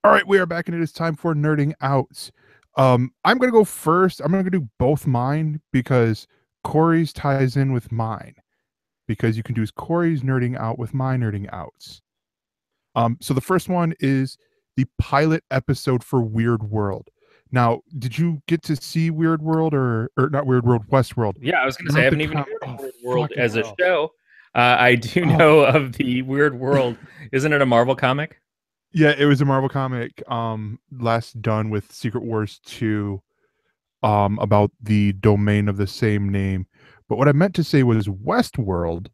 All right, we are back and it is time for nerding out. I'm gonna go first. I'm gonna do both mine because Corey's ties in with mine because you can do Corey's nerding out with my nerding outs. So the first one is the pilot episode for Weird World. Now, did you get to see Weird World or not Weird World, Westworld? Yeah, I was gonna say I Not the haven't even com- heard of Oh Weird World fucking as a hell! show. I do Oh know of the Weird World. Isn't it a Marvel comic? yeah, it was a Marvel comic. Last done with Secret Wars 2. About the domain of the same name. But what I meant to say was Westworld,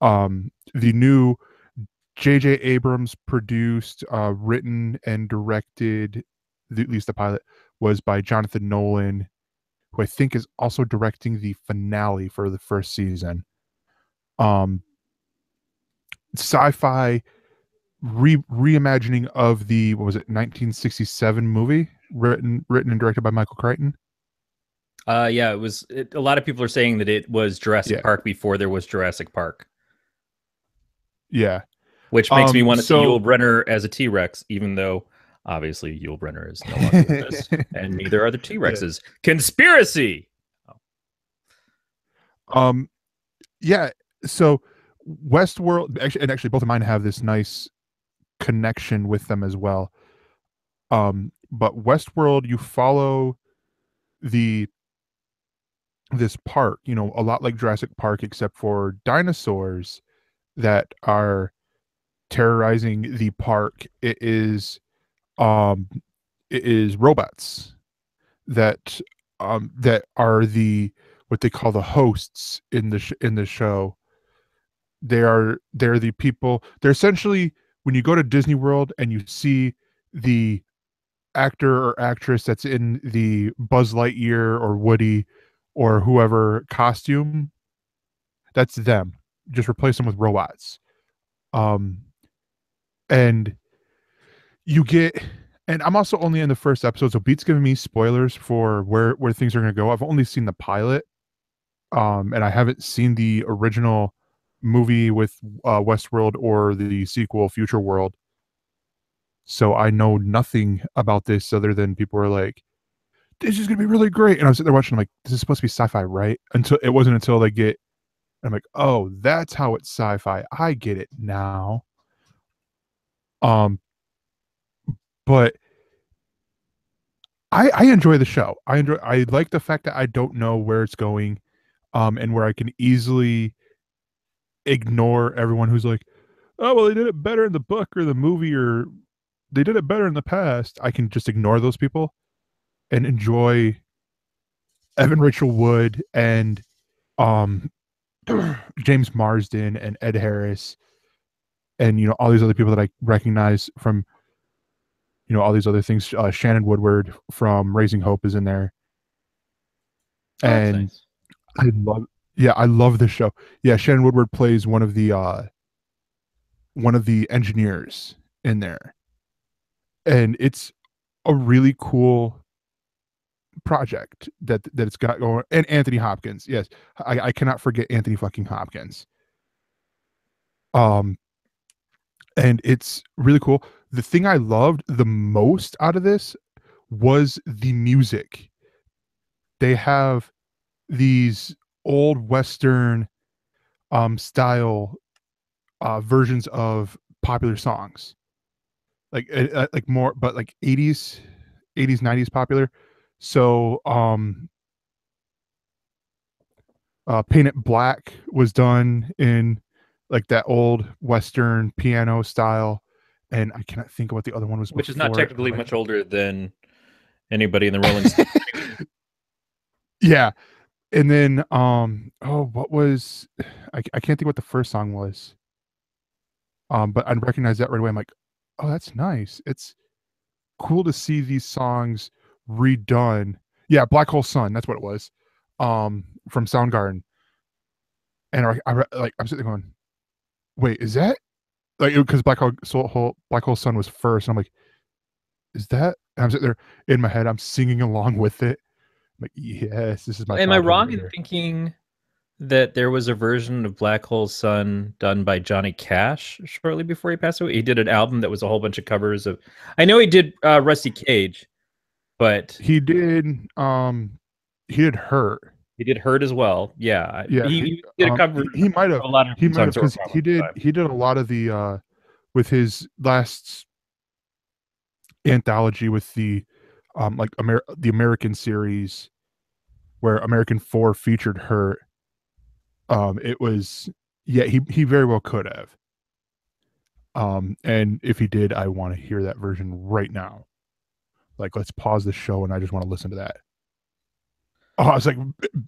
the new J.J. Abrams produced, written, and directed, at least the pilot, was by Jonathan Nolan, who I think is also directing the finale for the first season. Um, Sci-fi reimagining of the, what was it, 1967 movie, written and directed by Michael Crichton. Yeah, a lot of people are saying that it was Jurassic Yeah, Park before there was Jurassic Park, yeah. which makes me want to see So Yul Brynner as a T-Rex, even though obviously Yul Brynner is no longer with us, and neither are the yeah. T-Rexes. Conspiracy. Um, yeah. So Westworld, actually, both of mine have this nice connection with them as well. But Westworld, you follow the this park, a lot like Jurassic Park, except for dinosaurs that are terrorizing the park. Um, it is robots that that are the what they call the hosts in in the show. They're the people. They're essentially, when you go to Disney World and you see the actor or actress that's in the Buzz Lightyear or Woody or whoever costume, that's them. Just replace them with robots. Um, and you get, and I'm also only in the first episode, so Beat's giving me spoilers for where things are going to go. I've only seen the pilot, and I haven't seen the original movie with Westworld or the sequel Future World. So I know nothing about this other than people are like, "This is gonna be really great," and I was sitting there watching. I'm like, "This is supposed to be sci-fi, right?" Until it wasn't until they get. I'm like, "Oh, that's how it's sci-fi. I get it now." Um, but I enjoy the show. I like the fact that I don't know where it's going, and where I can easily ignore everyone who's like, "Oh, well, they did it better in the book or the movie, or they did it better in the past." I can just ignore those people and enjoy Evan Rachel Wood and um James Marsden and Ed Harris and all these other people that I recognize from all these other things. Shannon Woodward from Raising Hope is in there, Oh, that's and nice. I love yeah, I love this show. Yeah, Shannon Woodward plays one of the engineers in there, and it's a really cool project that it's got going. And Anthony Hopkins, yes, I cannot forget Anthony fucking Hopkins. Um, and it's really cool. The thing I loved the most out of this was the music. They have these old Western style versions of popular songs, like more, but like 80s 90s popular. So Paint It Black was done in like that old Western piano style, and I cannot think of what the other one was Which is not before it. technically much older than anybody in the Rolling Stones. Yeah, and then oh, what was I can't think what the first song was. But I recognize that right away. I'm like, oh, that's nice. It's cool to see these songs redone. Yeah, Black Hole Sun, that's what it was. From Soundgarden. And like I'm sitting there going, wait, is that like, because Black Hole Sun was first, and I'm like, is that? And I'm sitting there in my head, I'm singing along with it. I'm like, yes, this is my Am I childhood wrong right in here. thinking that there was a version of Black Hole Sun done by Johnny Cash shortly before he passed away? He did an album that was a whole bunch of covers of. I know he did Rusty Cage, but He did he did Hurt. he did Hurt as well. Yeah, Yeah, he did a cover he might have of a lot of different songs that were because popular at the time. he did a lot of the with his last anthology with the like the American series where American 4 featured her. It was, yeah, he very well could have. And if he did, I want to hear that version right now. Like, let's pause the show and I just want to listen to that. Oh, I was like,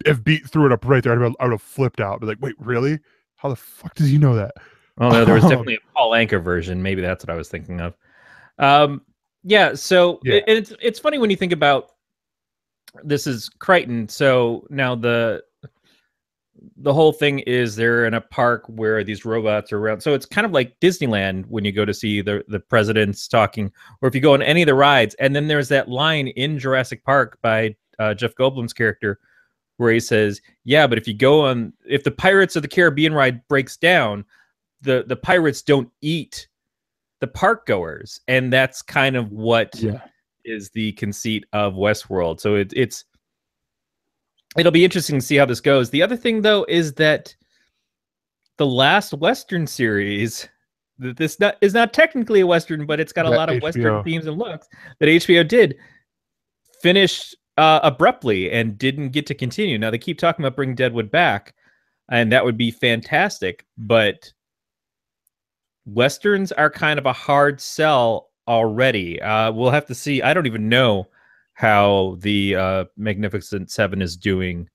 if Beat threw it up right there, I would have flipped out. But like, wait, really? How the fuck does he know that? Well, no, there was definitely a Paul Anka version. Maybe that's what I was thinking of. Yeah. So Yeah. it's funny when you think about this is Crichton. So now the whole thing is they're in a park where these robots are around. So it's kind of like Disneyland when you go to see the presidents talking, or if you go on any of the rides. And then there's that line in Jurassic Park by Jeff Goldblum's character where he says, yeah, but if the Pirates of the Caribbean ride breaks down, the pirates don't eat the park goers. And that's kind of what is the conceit of Westworld. So it'll be interesting to see how this goes. The other thing, though, is that the last Western series, is not technically a Western, but it's got a lot of Western themes and looks that HBO did, finished abruptly and didn't get to continue. Now, they keep talking about bringing Deadwood back, and that would be fantastic, but Westerns are kind of a hard sell already. We'll have to see. I don't even know how the Magnificent Seven is doing.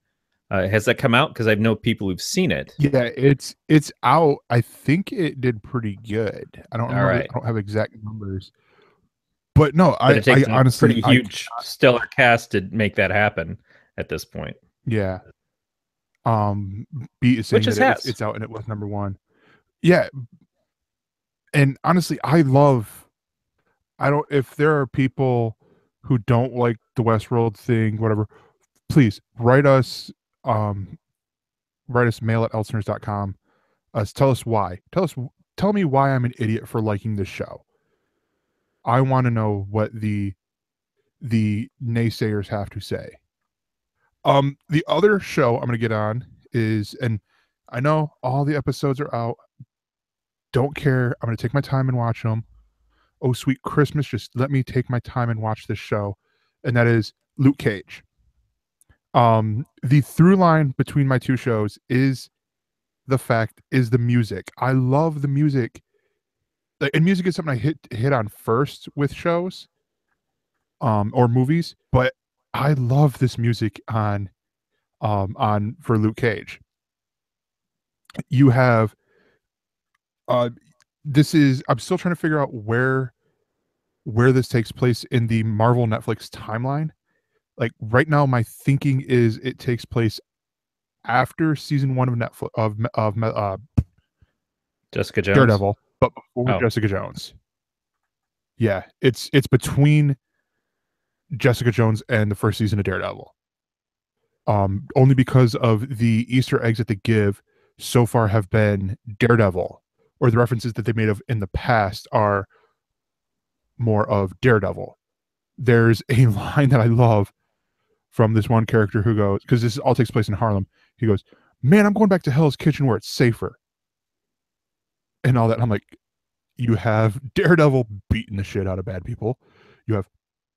Has that come out? Because I know people who've seen it. Yeah, it's out. I think it did pretty good. I don't remember. Right. I don't have exact numbers. But no, but it takes I honestly pretty huge stellar cast to make that happen at this point. Yeah. Beat is saying that it's out and it was number 1. Yeah. And honestly, if there are people who don't like the Westworld thing, whatever, please write us mail at ElseNerds.com. Tell us why. Tell me why I'm an idiot for liking this show. I want to know what the naysayers have to say. The other show I'm going to get on is, and I know all the episodes are out. Don't care. I'm going to take my time and watch them. Oh, sweet Christmas, just let me take my time and watch this show. And that is Luke Cage. The through line between my two shows is the music. I love the music. And music is something I hit on first with shows or movies, but I love this music on for Luke Cage. You have I'm still trying to figure out where this takes place in the Marvel Netflix timeline. Like right now, my thinking is it takes place after season 1 of Netflix of Jessica Jones, Daredevil, but before Jessica Jones. Yeah, it's between Jessica Jones and the first season of Daredevil. Only because of the Easter eggs that they give so far have been Daredevil, or the references that they made of in the past are more of Daredevil. There's a line that I love from this one character who goes, because this all takes place in Harlem. He goes, "Man, I'm going back to Hell's Kitchen where it's safer." And all that. I'm like, you have Daredevil beating the shit out of bad people. You have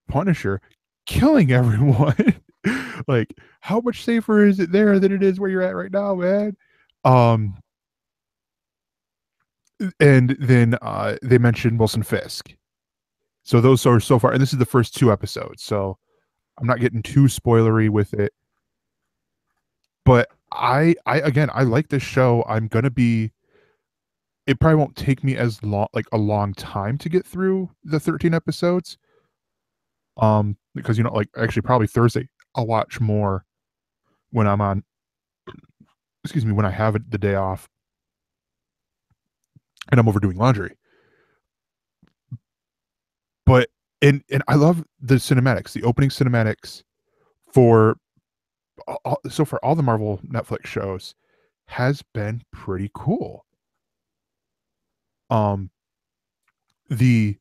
Punisher killing everyone. Like, how much safer is it there than it is where you're at right now, man? And then they mentioned Wilson Fisk. So those are so far, and this is the first 2 episodes, so I'm not getting too spoilery with it. But I like this show. It probably won't take me as long, like a long time to get through the 13 episodes. Because like actually probably Thursday I'll watch more when I'm on, when I have the day off and I'm over doing laundry. But and I love the cinematics, the opening cinematics for all the Marvel Netflix shows. has been pretty cool. Um, the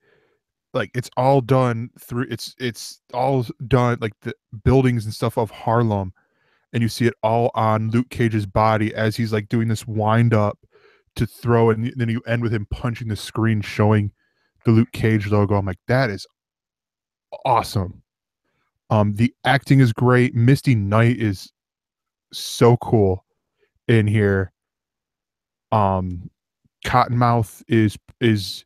like it's all done through it's all done like the buildings and stuff of Harlem, and you see it all on Luke Cage's body as he's like doing this wind up to throw, and then you end with him punching the screen showing the Luke Cage logo. I'm like, that is awesome. The acting is great. Misty Knight is so cool in here. Um, Cottonmouth is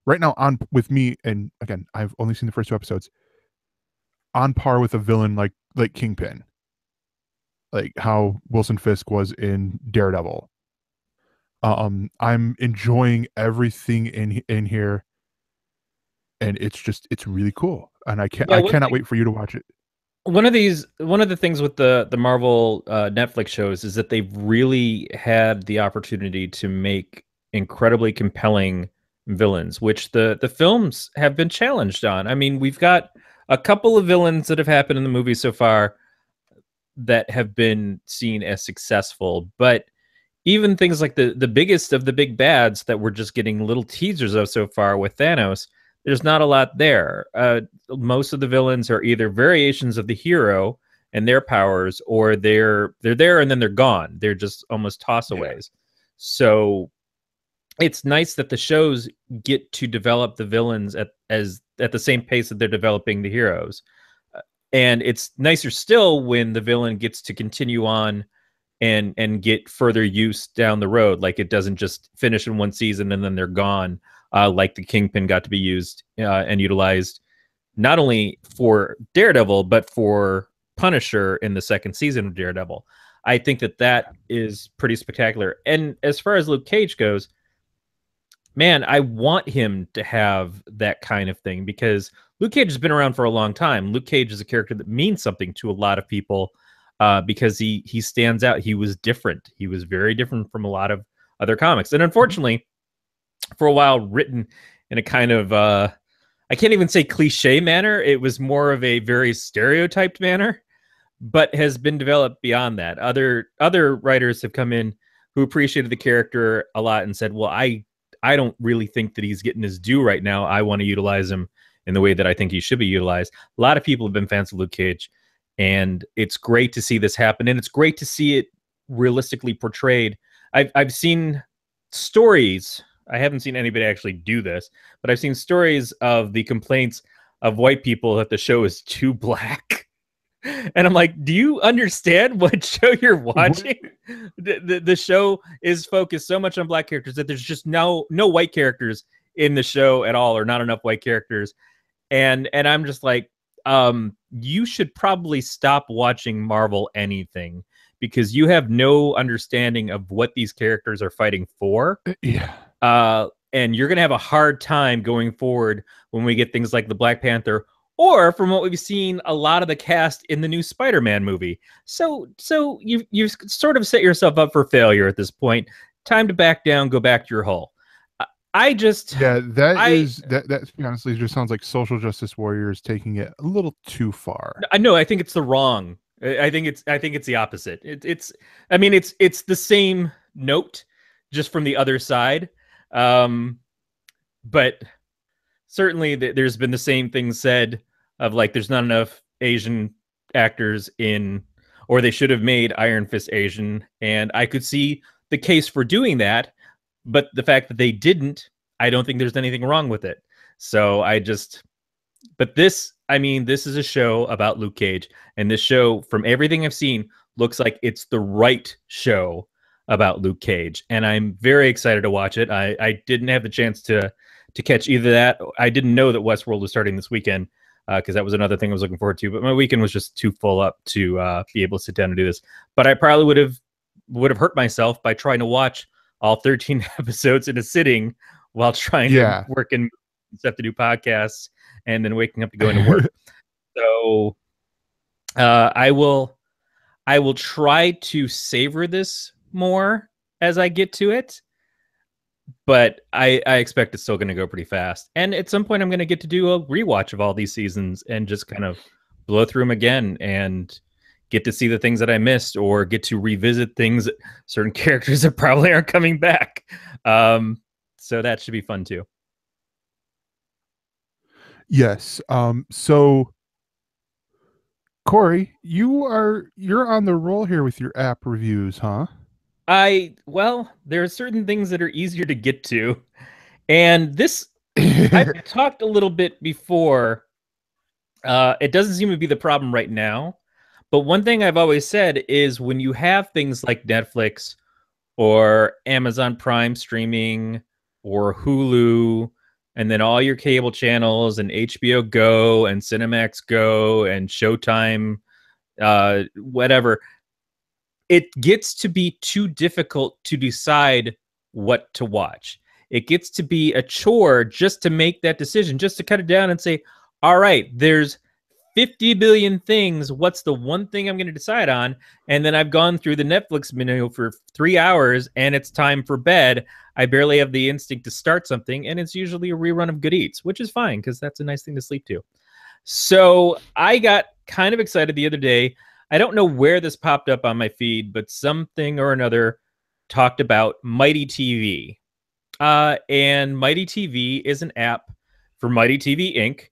right now on with me, and again, I've only seen the first 2 episodes. On par with a villain like Kingpin, like how Wilson Fisk was in Daredevil. I'm enjoying everything in here, and it's really cool, and Yeah, I cannot wait for you to watch it. one of the things with the Marvel Netflix shows is that they've really had the opportunity to make incredibly compelling villains, which the films have been challenged on. I mean, we've got a couple of villains that have happened in the movie so far that have been seen as successful, but even things like the biggest of the big bads that we're just getting little teasers of so far with Thanos, there's not a lot there. Most of the villains are either variations of the hero and their powers, or they're there and then they're gone. They're just almost tossaways. So it's nice that the shows get to develop the villains at the same pace that they're developing the heroes. And it's nicer still when the villain gets to continue on and get further use down the road. Like it doesn't just finish in one season and then they're gone. Like the Kingpin got to be used and utilized not only for Daredevil but for Punisher in the second season of Daredevil. I think that is pretty spectacular. And as far as Luke Cage goes, man, I want him to have that kind of thing because Luke Cage has been around for a long time. Luke Cage is a character that means something to a lot of people because he stands out. He was different. He was very different from a lot of other comics. And unfortunately, for a while, written in a kind of, I can't even say cliche manner. It was more of a very stereotyped manner, but has been developed beyond that. Other writers have come in who appreciated the character a lot and said, well, I don't really think that he's getting his due right now. I want to utilize him in the way that I think he should be utilized. A lot of people have been fans of Luke Cage, and it's great to see this happen, and it's great to see it realistically portrayed. I've seen stories. I haven't seen anybody actually do this, but I've seen stories of the complaints of white people that the show is too black. And I'm like, do you understand what show you're watching? The show is focused so much on black characters that there's just no white characters in the show at all, or not enough white characters. And I'm just like, you should probably stop watching Marvel anything because you have no understanding of what these characters are fighting for. Yeah. And you're going to have a hard time going forward when we get things like the Black Panther, or from what we've seen, a lot of the cast in the new Spider-Man movie. So you've sort of set yourself up for failure at this point. Time to back down, go back to your hole. That honestly just sounds like social justice warriors taking it a little too far. I know. I think it's the wrong. I think it's the opposite. It's the same note, just from the other side. But certainly there's been the same thing said of like, there's not enough Asian actors in, or they should have made Iron Fist Asian. And I could see the case for doing that, but the fact that they didn't, I don't think there's anything wrong with it. So but this is a show about Luke Cage, and this show, from everything I've seen, looks like it's the right show about Luke Cage, and I'm very excited to watch it. I didn't have the chance to catch either that. I didn't know that Westworld was starting this weekend because that was another thing I was looking forward to. But my weekend was just too full up to be able to sit down and do this. But I probably would have hurt myself by trying to watch all 13 episodes in a sitting while trying to work and stuff to do podcasts and then waking up to go into work. So I will try to savor this more as I get to it, but I expect it's still going to go pretty fast. And at some point I'm going to get to do a rewatch of all these seasons and just kind of blow through them again and get to see the things that I missed, or get to revisit things, certain characters that probably aren't coming back. So that should be fun too. Yes. So Corey, you're on the roll here with your app reviews, huh? Well, there are certain things that are easier to get to. And this, I've talked a little bit before. It doesn't seem to be the problem right now. But one thing I've always said is when you have things like Netflix or Amazon Prime streaming or Hulu, and then all your cable channels and HBO Go and Cinemax Go and Showtime, whatever, it gets to be too difficult to decide what to watch. It gets to be a chore just to make that decision, just to cut it down and say, all right, there's 50 billion things. What's the one thing I'm going to decide on? And then I've gone through the Netflix menu for 3 hours and it's time for bed. I barely have the instinct to start something. And it's usually a rerun of Good Eats, which is fine because that's a nice thing to sleep to. So I got kind of excited the other day. I don't know where this popped up on my feed, but something or another talked about MightyTV. And MightyTV is an app for MightyTV Inc.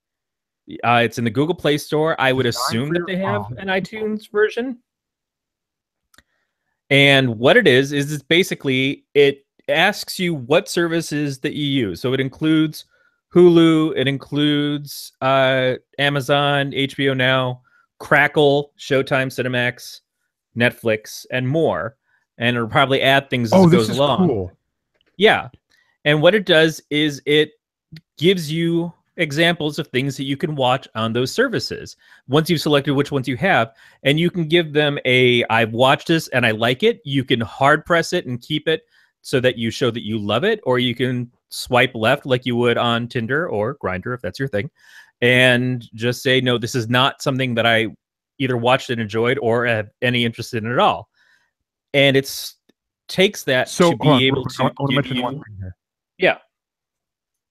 It's in the Google Play Store. I would assume that they have an iTunes version. And what it is it's basically, it asks you what services that you use. So it includes Hulu, it includes Amazon, HBO Now, Crackle, Showtime, Cinemax, Netflix, and more. And it'll probably add things as it goes along. Cool. Yeah. And what it does is it gives you examples of things that you can watch on those services once you've selected which ones you have, and you can give them I've watched this and I like it. You can hard press it and keep it so that you show that you love it, or you can swipe left like you would on Tinder or Grindr if that's your thing, and just say, no, this is not something that I either watched and enjoyed or have any interest in at all. And it takes that to be able to give you... Yeah.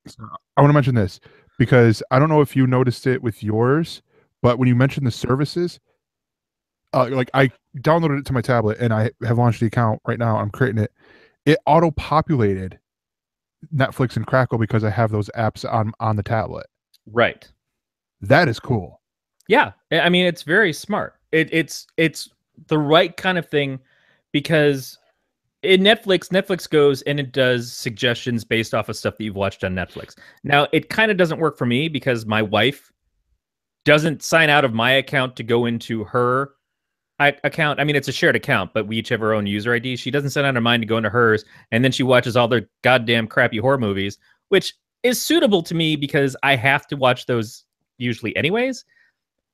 So I want to mention this because I don't know if you noticed it with yours, but when you mentioned the services, like I downloaded it to my tablet and I have launched the account right now. I'm creating it. It auto-populated Netflix and Crackle because I have those apps on the tablet. Right. That is cool. Yeah, I mean, it's very smart. It's the right kind of thing, because in Netflix goes and it does suggestions based off of stuff that you've watched on Netflix. Now, it kind of doesn't work for me because my wife doesn't sign out of my account to go into her account. I mean, it's a shared account, but we each have our own user ID. She doesn't sign out of mine to go into hers, and then she watches all their goddamn crappy horror movies, which is suitable to me because I have to watch those usually anyways.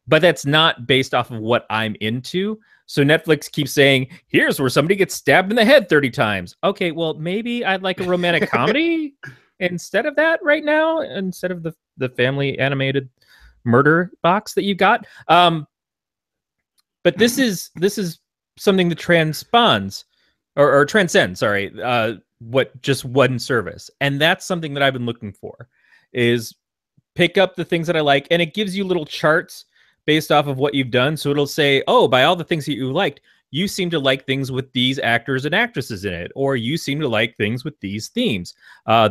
But that's not based off of what I'm into. So Netflix keeps saying, here's where somebody gets stabbed in the head 30 times. Okay, well, maybe I'd like a romantic comedy instead of that right now, instead of the family animated murder box that you got. But this is something that transcends, what just one service. And that's something that I've been looking for, is pick up the things that I like, and it gives you little charts based off of what you've done. So it'll say, oh, by all the things that you liked, you seem to like things with these actors and actresses in it, or you seem to like things with these themes,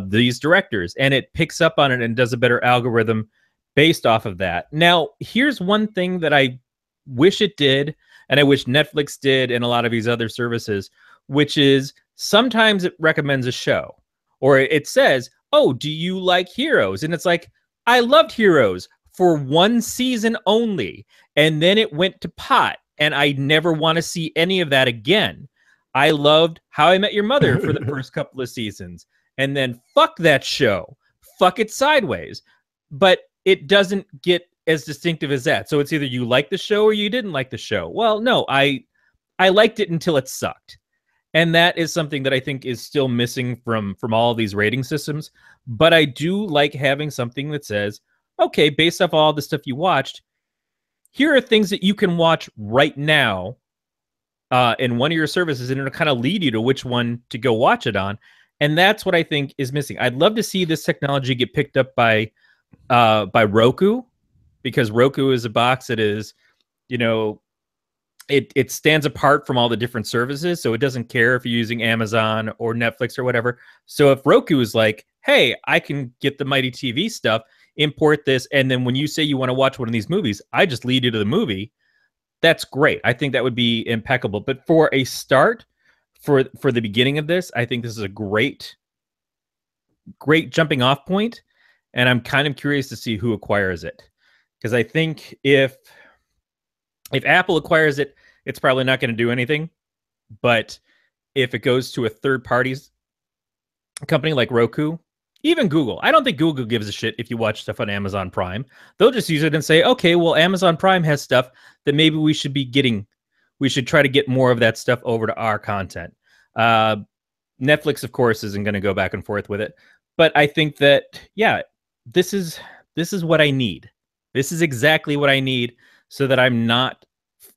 these directors, and it picks up on it and does a better algorithm based off of that. Now, here's one thing that I wish it did, and I wish Netflix did and a lot of these other services, which is sometimes it recommends a show, or it says, oh, do you like Heroes? And it's like, I loved Heroes for one season only, and then it went to pot, and I never want to see any of that again. I loved How I Met Your Mother for the first couple of seasons, and then fuck that show. Fuck it sideways. But it doesn't get as distinctive as that. So it's either you like the show or you didn't like the show. Well, no, I liked it until it sucked. And that is something that I think is still missing from all these rating systems. But I do like having something that says, okay, based off all the stuff you watched, here are things that you can watch right now in one of your services, and it'll kind of lead you to which one to go watch it on. And that's what I think is missing. I'd love to see this technology get picked up by Roku, because Roku is a box that is, it stands apart from all the different services, so it doesn't care if you're using Amazon or Netflix or whatever. So if Roku is like, hey, I can get the Mighty TV stuff, import this, and then when you say you want to watch one of these movies, I just lead you to the movie. That's great. I think that would be impeccable. But for a start, for the beginning of this, I think this is a great jumping off point, and I'm kind of curious to see who acquires it, because I think if Apple acquires it, it's probably not going to do anything. But if it goes to a third party's company like Roku, even Google, I don't think Google gives a shit if you watch stuff on Amazon Prime. They'll just use it and say, okay, well, Amazon Prime has stuff that maybe we should be getting. We should try to get more of that stuff over to our content. Netflix, of course, isn't going to go back and forth with it. But I think that, yeah, this is what I need. This is exactly what I need, so that I'm not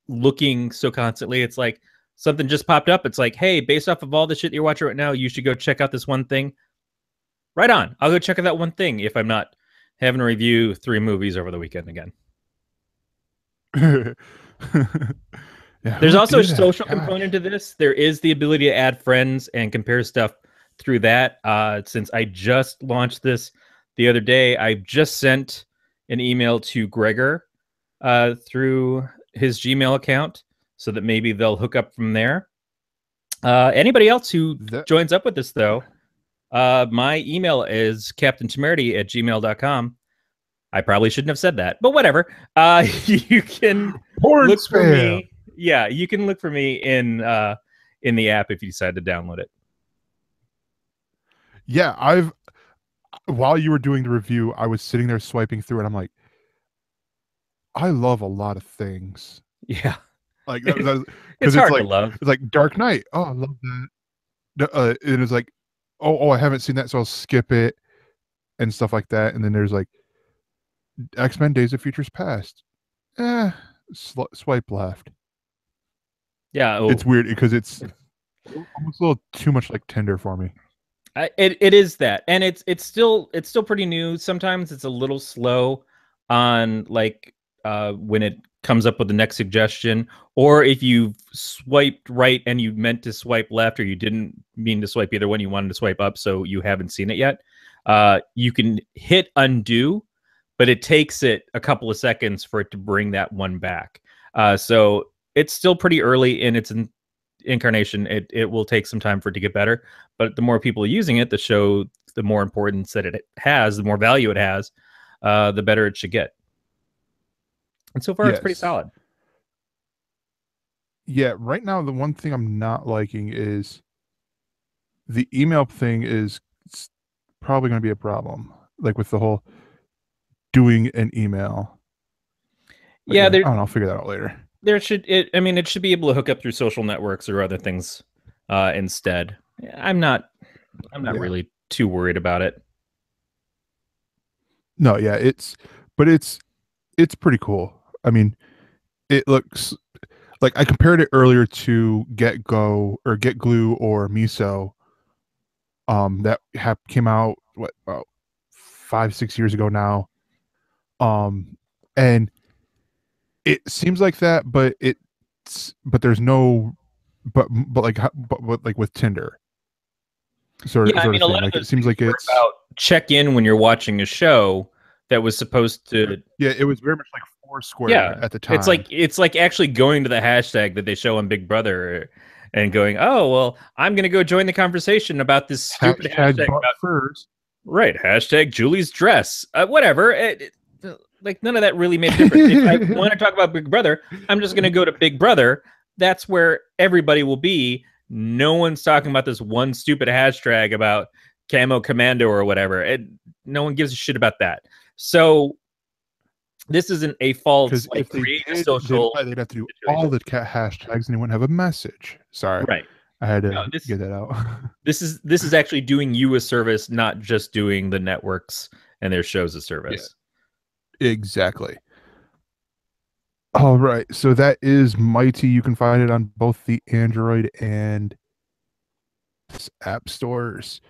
looking so constantly. It's like something just popped up. It's like, hey, based off of all the shit you're watching right now, you should go check out this one thing. Right on. I'll go check out that one thing if I'm not having to review 3 movies over the weekend again. Yeah, There's also a social Gosh. component to this. There is the ability to add friends and compare stuff through that. Since I just launched this the other day, I just sent an email to Gregor through his Gmail account, so that maybe they'll hook up from there. Anybody else who joins up with this, though, my email is captaintemerity@gmail.com. I probably shouldn't have said that, but whatever. You can look for me. Yeah, you can look for me in the app if you decide to download it. Yeah, while you were doing the review, I was sitting there swiping through, and I'm like, I love a lot of things. Yeah, like because it's hard to love. It's like Dark Knight. Oh, I love that. It was like, oh, I haven't seen that, so I'll skip it and stuff like that. And then there's like X-Men: Days of Futures Past. Swipe left. Yeah, it's weird because it's almost a little too much like Tinder for me. It is that, and it's still pretty new. Sometimes it's a little slow on like when it comes up with the next suggestion, or if you've swiped right and you meant to swipe left, or you didn't mean to swipe either one, you wanted to swipe up, so you haven't seen it yet. You can hit undo, but it takes it a couple of seconds for it to bring that one back. So it's still pretty early in its incarnation. It will take some time for it to get better, but the more people are using it, the more importance that it has, the more value it has, the better it should get. And so far, It's pretty solid. Yeah, right now the one thing I'm not liking is the email thing is probably going to be a problem, like with the whole doing an email. But yeah, I don't know, I'll figure that out later. It should be able to hook up through social networks or other things instead. I'm not really too worried about it. No, yeah, it's pretty cool. I mean, it looks like, I compared it earlier to GetGo or GetGlue or Miso. That came out about 5-6 years ago now. And it seems like that, but there's no, but like with Tinder. Sort of thing. Like, it seems like it's about check in when you're watching a show that was supposed to. Yeah, it was very much like Foursquare at the time. It's like actually going to the hashtag that they show on Big Brother and going, oh well, I'm gonna go join the conversation about this stupid hashtag about furs. Right, hashtag Julie's dress. Whatever. Like none of that really made a difference. If I want to talk about Big Brother, I'm just gonna go to Big Brother. That's where everybody will be. No one's talking about this one stupid hashtag about Camo Commando or whatever. No one gives a shit about that. So this isn't a false if they create a social. They'd have to do all the hashtags, and they wouldn't have a message. Sorry, right? I had to get that out. This is actually doing you a service, not just doing the networks and their shows a service. Yeah, exactly. All right, so that is Mighty. You can find it on both the Android and app stores.